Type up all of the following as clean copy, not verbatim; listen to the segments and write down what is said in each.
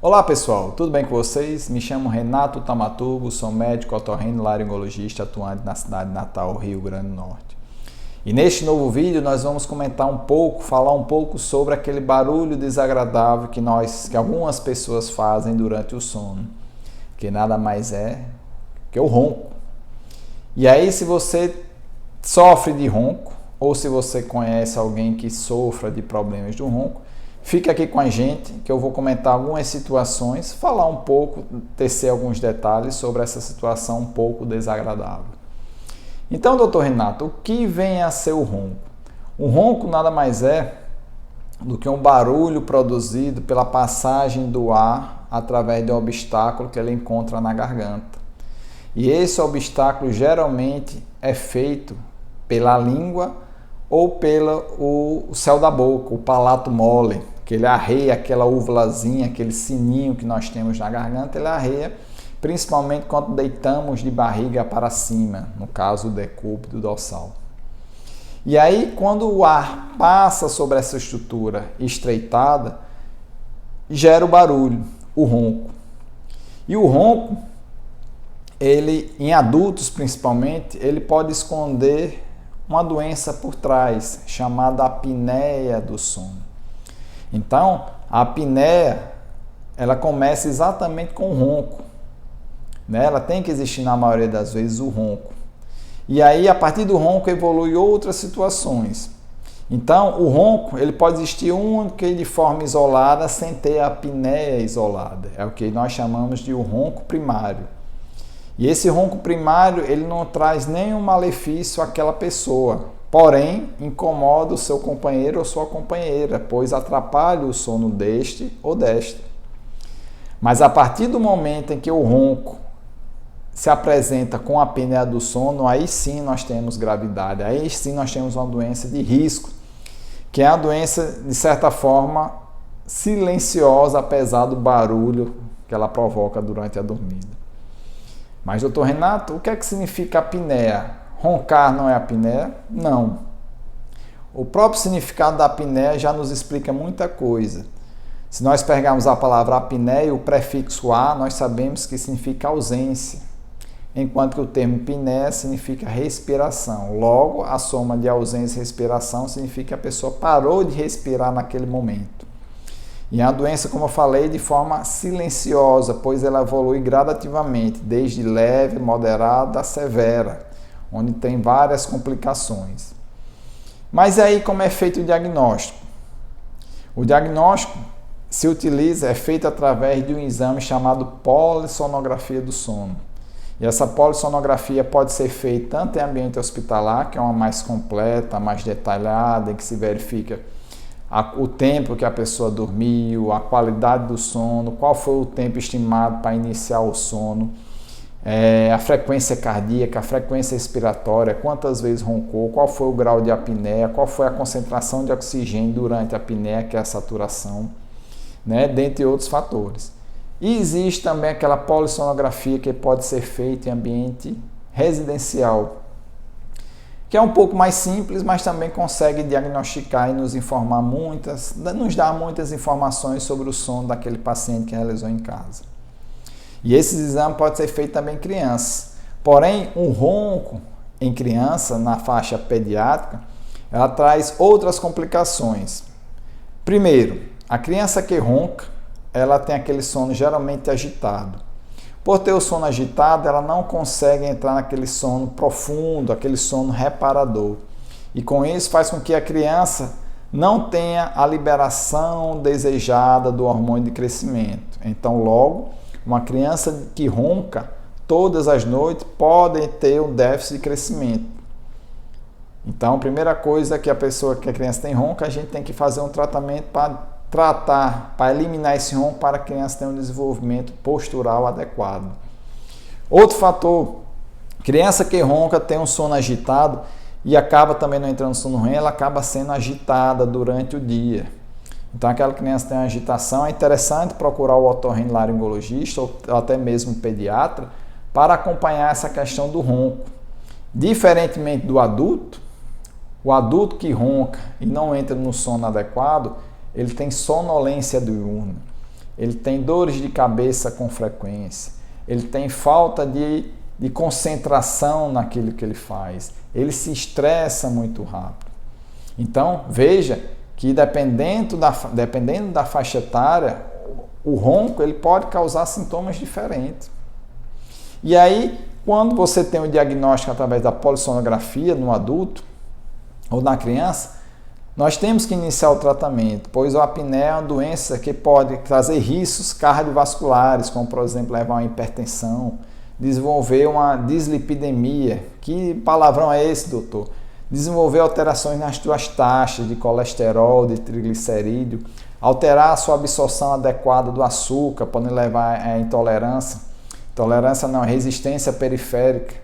Olá pessoal, tudo bem com vocês? Me chamo Renato Tamaturgo, sou médico otorrinolaringologista atuante na cidade de Natal, Rio Grande do Norte. E neste novo vídeo nós vamos comentar falar um pouco sobre aquele barulho desagradável que algumas pessoas fazem durante o sono, que nada mais é que o ronco. E aí, se você sofre de ronco, ou se você conhece alguém que sofra de problemas do ronco, fica aqui com a gente que eu vou comentar algumas situações, falar um pouco, tecer alguns detalhes sobre essa situação um pouco desagradável. Então, doutor Renato, o que vem a ser o ronco? O ronco nada mais é do que um barulho produzido pela passagem do ar através de um obstáculo que ele encontra na garganta. E esse obstáculo geralmente é feito pela língua ou pelo céu da boca, o palato mole, que ele arreia aquela uvulazinha, aquele sininho que nós temos na garganta, ele arreia principalmente quando deitamos de barriga para cima, no caso o decúbito dorsal. E aí, quando o ar passa sobre essa estrutura estreitada, gera o barulho, o ronco. E o ronco, ele, em adultos principalmente, ele pode esconder uma doença por trás, chamada apneia do sono. Então, a apneia, ela começa exatamente com o ronco, né? Ela tem que existir na maioria das vezes o ronco. E aí, a partir do ronco, evolui outras situações. Então, o ronco, ele pode existir única e de forma isolada, sem ter a apneia isolada. É o que nós chamamos de o ronco primário. E esse ronco primário, ele não traz nenhum malefício àquela pessoa, porém incomoda o seu companheiro ou sua companheira, pois atrapalha o sono deste ou desta. Mas a partir do momento em que o ronco se apresenta com a apneia do sono, aí sim nós temos gravidade, aí sim nós temos uma doença de risco, que é uma doença, de certa forma, silenciosa, apesar do barulho que ela provoca durante a dormida. Mas, doutor Renato, o que é que significa apneia? Roncar não é apneia? Não. O próprio significado da apneia já nos explica muita coisa. Se nós pegarmos a palavra apneia, o prefixo a, nós sabemos que significa ausência, enquanto que o termo pneia significa respiração. Logo, a soma de ausência e respiração significa que a pessoa parou de respirar naquele momento. E é uma doença, como eu falei, de forma silenciosa, pois ela evolui gradativamente, desde leve, moderada a severa, onde tem várias complicações. Mas aí, como é feito o diagnóstico? O diagnóstico é feito através de um exame chamado polissonografia do sono. E essa polissonografia pode ser feita tanto em ambiente hospitalar, que é uma mais completa, mais detalhada, em que se verifica o tempo que a pessoa dormiu, a qualidade do sono, qual foi o tempo estimado para iniciar o sono, a frequência cardíaca, a frequência respiratória, quantas vezes roncou, qual foi o grau de apneia, qual foi a concentração de oxigênio durante a apneia, que é a saturação, né, dentre outros fatores. E existe também aquela polissonografia que pode ser feita em ambiente residencial, que é um pouco mais simples, mas também consegue diagnosticar e nos dar muitas informações sobre o sono daquele paciente que realizou em casa. E esse exame pode ser feito também em crianças. Porém, um ronco em criança, na faixa pediátrica, ela traz outras complicações. Primeiro, a criança que ronca, ela tem aquele sono geralmente agitado. Por ter o sono agitado, ela não consegue entrar naquele sono profundo, aquele sono reparador. E com isso faz com que a criança não tenha a liberação desejada do hormônio de crescimento. Então, logo, uma criança que ronca todas as noites pode ter um déficit de crescimento. Então, a primeira coisa que a criança tem ronca, a gente tem que fazer um tratamento para eliminar esse ronco, para a criança ter um desenvolvimento postural adequado. Outro fator, criança que ronca tem um sono agitado e acaba também não entrando no sono REM, ela acaba sendo agitada durante o dia. Então, aquela criança tem uma agitação, é interessante procurar o otorrinolaringologista ou até mesmo o pediatra para acompanhar essa questão do ronco. Diferentemente do adulto, o adulto que ronca e não entra no sono adequado, ele tem sonolência diurna. ele tem dores de cabeça com frequência, ele tem falta de concentração naquilo que ele faz, ele se estressa muito rápido. Então, veja que dependendo da faixa etária, o ronco ele pode causar sintomas diferentes. E aí, quando você tem o diagnóstico através da polissonografia no adulto ou na criança, nós temos que iniciar o tratamento, pois a apneia é uma doença que pode trazer riscos cardiovasculares, como, por exemplo, levar a uma hipertensão, desenvolver uma dislipidemia. Que palavrão é esse, doutor? Desenvolver alterações nas suas taxas de colesterol, de triglicerídeo, alterar a sua absorção adequada do açúcar, podendo levar a intolerância. Intolerância não, resistência periférica,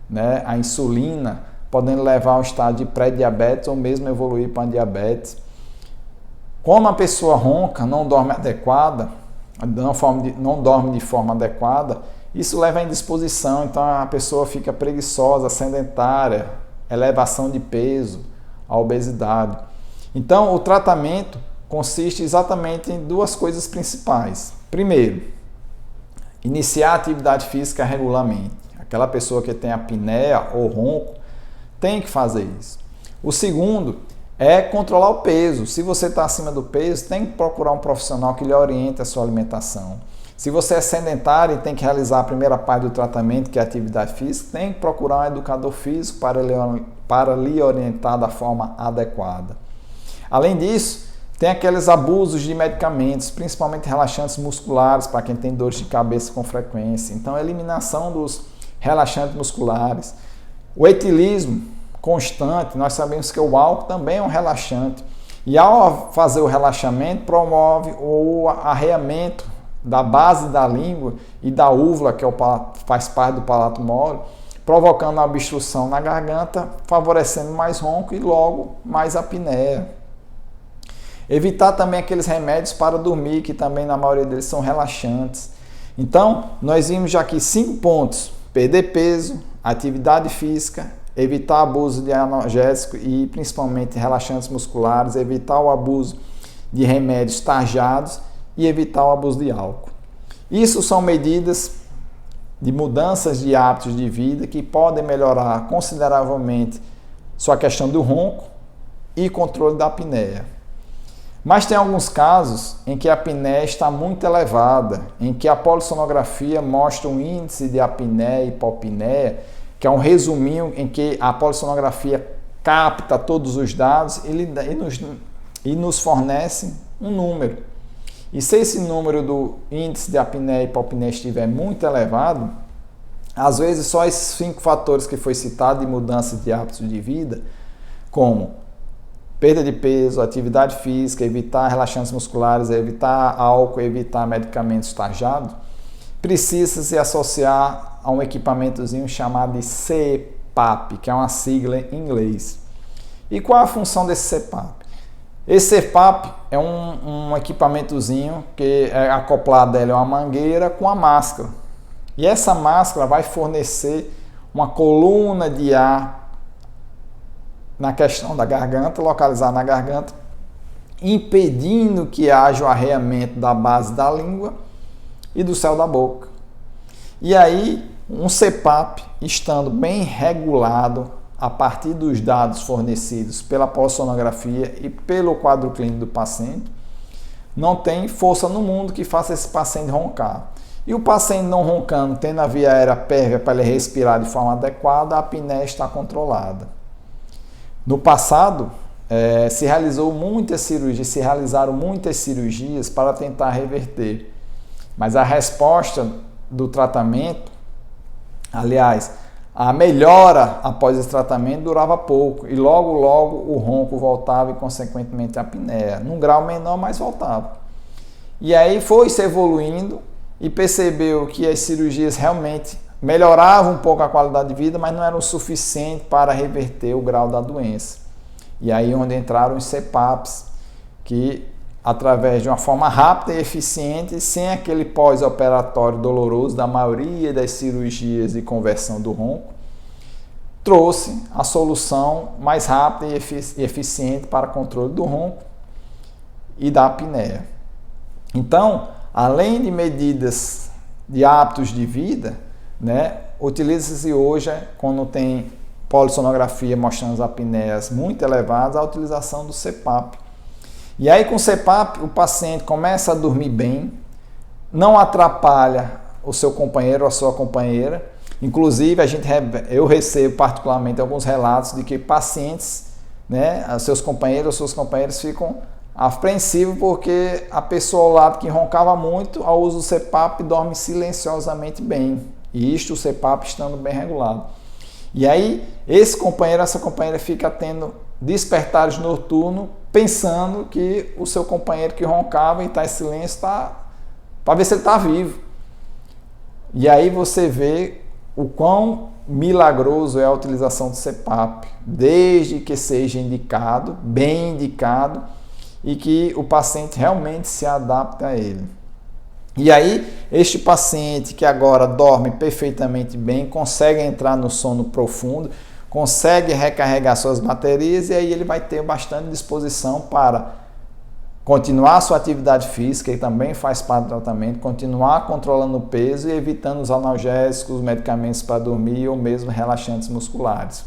né? A insulina, podendo levar ao estado de pré-diabetes ou mesmo evoluir para diabetes. Como a pessoa ronca, não dorme adequada, não dorme de forma adequada, isso leva à indisposição, então a pessoa fica preguiçosa, sedentária, elevação de peso, a obesidade. Então, o tratamento consiste exatamente em duas coisas principais. Primeiro, iniciar a atividade física regularmente. Aquela pessoa que tem apneia ou ronco tem que fazer isso. O segundo é controlar o peso. Se você está acima do peso, tem que procurar um profissional que lhe oriente a sua alimentação. Se você é sedentário e tem que realizar a primeira parte do tratamento, que é a atividade física, tem que procurar um educador físico para lhe orientar da forma adequada. Além disso, tem aqueles abusos de medicamentos, principalmente relaxantes musculares, para quem tem dores de cabeça com frequência. Então, a eliminação dos relaxantes musculares. O etilismo constante, nós sabemos que o álcool também é um relaxante. E ao fazer o relaxamento, promove o arreamento da base da língua e da úvula, que faz parte do palato mole, provocando uma obstrução na garganta, favorecendo mais ronco e logo mais apneia. Evitar também aqueles remédios para dormir, que também na maioria deles são relaxantes. Então, nós vimos já aqui 5 pontos: perder peso, atividade física, evitar abuso de analgésico e principalmente relaxantes musculares, evitar o abuso de remédios tarjados e evitar o abuso de álcool. Isso são medidas de mudanças de hábitos de vida que podem melhorar consideravelmente sua questão do ronco e controle da apneia. Mas tem alguns casos em que a apneia está muito elevada, em que a polissonografia mostra um índice de apneia e hipopneia, que é um resuminho em que a polissonografia capta todos os dados e nos fornece um número. E se esse número do índice de apneia e hipopneia estiver muito elevado, às vezes só esses 5 fatores que foi citado de mudança de hábitos de vida, como perda de peso, atividade física, evitar relaxantes musculares, evitar álcool, evitar medicamentos tarjados, precisa se associar a um equipamentozinho chamado de CPAP, que é uma sigla em inglês. E qual a função desse CPAP? Esse CPAP é um equipamentozinho que é acoplado a uma mangueira com a máscara. E essa máscara vai fornecer uma coluna de ar na questão da garganta, localizada na garganta, impedindo que haja o arreamento da base da língua e do céu da boca. E aí, um CPAP, estando bem regulado a partir dos dados fornecidos pela polissonografia e pelo quadro clínico do paciente, não tem força no mundo que faça esse paciente roncar. E o paciente não roncando, tendo a via aérea pérvia para ele respirar de forma adequada, a apneia está controlada. No passado, se realizaram muitas cirurgias para tentar reverter, mas a resposta do tratamento, aliás, a melhora após esse tratamento durava pouco e logo o ronco voltava e consequentemente a apneia, num grau menor, mas voltava. E aí foi se evoluindo e percebeu que as cirurgias realmente melhoravam um pouco a qualidade de vida, mas não eram o suficiente para reverter o grau da doença. E aí onde entraram os CPAPs, que através de uma forma rápida e eficiente, sem aquele pós-operatório doloroso da maioria das cirurgias de conversão do ronco, trouxe a solução mais rápida e eficiente para controle do ronco e da apneia. Então, além de medidas de hábitos de vida, né, utiliza-se hoje, quando tem polissonografia mostrando as apneias muito elevadas, a utilização do CPAP. E aí com o CPAP o paciente começa a dormir bem, não atrapalha o seu companheiro ou a sua companheira. Inclusive eu recebo particularmente alguns relatos de que pacientes, né, seus companheiros ou suas companheiras ficam apreensivos porque a pessoa ao lado que roncava muito, ao uso do CPAP, dorme silenciosamente bem. E isto o CPAP estando bem regulado. E aí esse companheiro, essa companheira fica tendo despertares noturnos pensando que o seu companheiro que roncava e está em silêncio está para ver se ele está vivo. E aí você vê o quão milagroso é a utilização do CPAP, desde que seja indicado, bem indicado, e que o paciente realmente se adapte a ele. E aí, este paciente que agora dorme perfeitamente bem, consegue entrar no sono profundo, consegue recarregar suas baterias, e aí ele vai ter bastante disposição para continuar a sua atividade física, e também faz parte do tratamento, continuar controlando o peso e evitando os analgésicos, os medicamentos para dormir ou mesmo relaxantes musculares.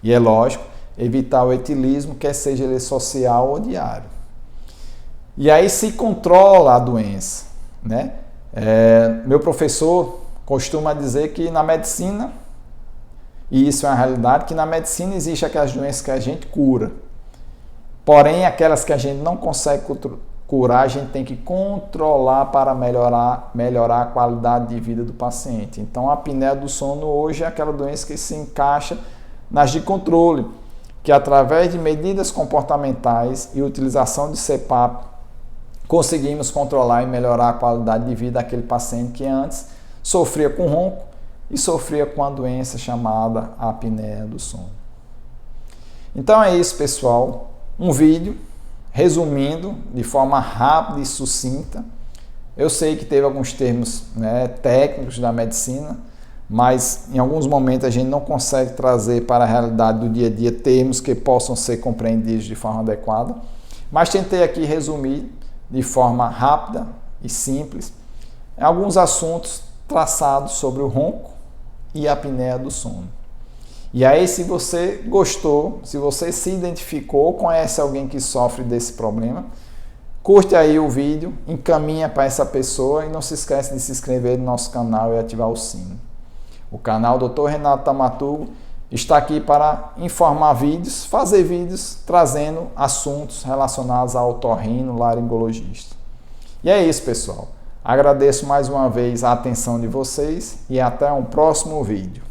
E é lógico, evitar o etilismo, quer seja ele social ou diário. E aí se controla a doença, né? Meu professor costuma dizer que na medicina, e isso é uma realidade, que na medicina existe aquelas doenças que a gente cura. Porém, aquelas que a gente não consegue curar, a gente tem que controlar para melhorar a qualidade de vida do paciente. Então, a apneia do sono hoje é aquela doença que se encaixa nas de controle, que através de medidas comportamentais e utilização de CPAP, conseguimos controlar e melhorar a qualidade de vida daquele paciente que antes sofria com ronco e sofria com a doença chamada apneia do sono. Então é isso, pessoal. Um vídeo resumindo de forma rápida e sucinta. Eu sei que teve alguns termos, né, técnicos da medicina, mas em alguns momentos a gente não consegue trazer para a realidade do dia a dia termos que possam ser compreendidos de forma adequada. Mas tentei aqui resumir de forma rápida e simples alguns assuntos traçados sobre o ronco e a apneia do sono. E aí, se você gostou, se você se identificou ou conhece alguém que sofre desse problema, curte aí o vídeo, encaminha para essa pessoa e não se esquece de se inscrever no nosso canal e ativar o sino. O canal Dr. Renato Tamaturgo está aqui para informar vídeos, fazer vídeos trazendo assuntos relacionados ao otorrino-laringologista. E é isso, pessoal. Agradeço mais uma vez a atenção de vocês e até um próximo vídeo.